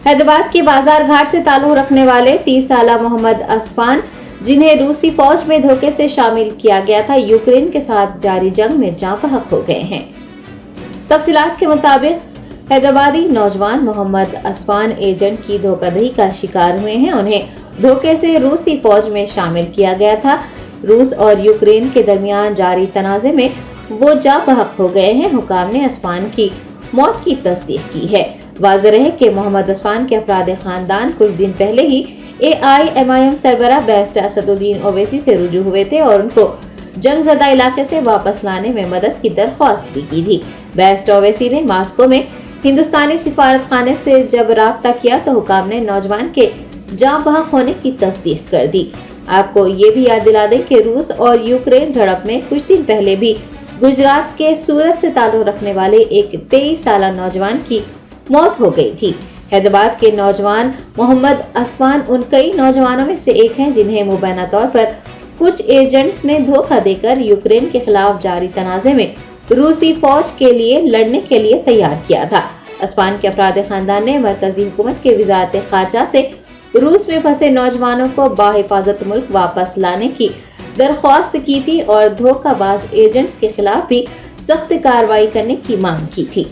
حیدرآباد کے بازار گھاٹ سے تعلق رکھنے والے 30 سالہ محمد اسفان، جنہیں روسی فوج میں دھوکے سے شامل کیا گیا تھا، یوکرین کے ساتھ جاری جنگ میں جاں بحق ہو گئے ہیں۔ تفصیلات کے مطابق حیدرآبادی نوجوان محمد اسفان ایجنٹ کی دھوکہ دہی کا شکار ہوئے ہیں۔ انہیں دھوکے سے روسی فوج میں شامل کیا گیا تھا۔ روس اور یوکرین کے درمیان جاری تنازع میں وہ جاں بحق ہو گئے ہیں۔ حکام نے اسفان کی موت کی تصدیق کی ہے۔ واضح رہے کہ محمد اسفان کے افراد خاندان کچھ دن پہلے ہی AIMIM سربراہ بیرسٹر اسد الدین اویسی سے رجوع ہوئے تھے اور ان کو جنگ زدہ علاقے سے واپس لانے میں مدد کی درخواست بھی کی تھی۔ بیرسٹر اویسی نے ماسکو میں ہندوستانی سفارت خانے سے جب رابطہ کیا تو حکام نے نوجوان کے جاں بحق ہونے کی تصدیق کر دی۔ آپ کو یہ بھی یاد دلا دیں کہ روس اور یوکرین جھڑپ میں کچھ دن پہلے بھی گجرات کے سورت سے تعلق رکھنے والے ایک 23 سالہ نوجوان کی موت ہو گئی تھی۔ حیدرآباد کے نوجوان محمد اسفان ان کئی نوجوانوں میں سے ایک ہیں جنہیں مبینہ طور پر کچھ ایجنٹس نے دھوکہ دے کر یوکرین کے خلاف جاری تنازع میں روسی فوج کے لیے لڑنے کے لیے تیار کیا تھا۔ اسفان کے افراد خاندان نے مرکزی حکومت کے وزارت خارجہ سے روس میں پھنسے نوجوانوں کو بحفاظت ملک واپس لانے کی درخواست کی تھی اور دھوکہ باز ایجنٹس کے خلاف بھی سخت کارروائی کرنے کی مانگ کی تھی۔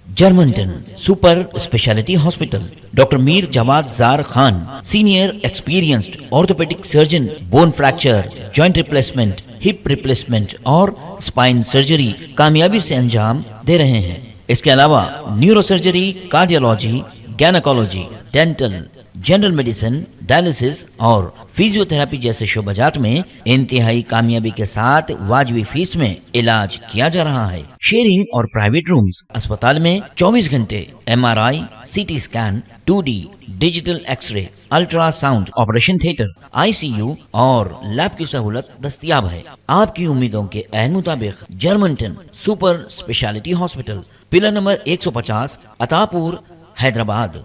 جرمنٹن super specialty hospital, doctor Mir Jawad Zar Khan, senior experienced orthopaedic surgeon, bone fracture, joint replacement, hip replacement اور اسپائن سرجری کامیابی سے انجام دے رہے ہیں۔ اس کے علاوہ neuro surgery, cardiology, gynaecology, dental, general medicine, dialysis اور فزیو تھراپی جیسے شعبات میں انتہائی کامیابی کے ساتھ واجبی فیس میں علاج کیا جا رہا ہے۔ شیئرنگ اور پرائیویٹ رومز، اسپتال میں 24 گھنٹے MRI، CT scan, 2D digital X ray, ultra sound, operation theatre, ICU اور لیب کی سہولت دستیاب ہے۔ آپ کی امیدوں کے عین مطابق جرمنٹن super specialty hospital, pillar number 150، عطا پور، حیدرآباد۔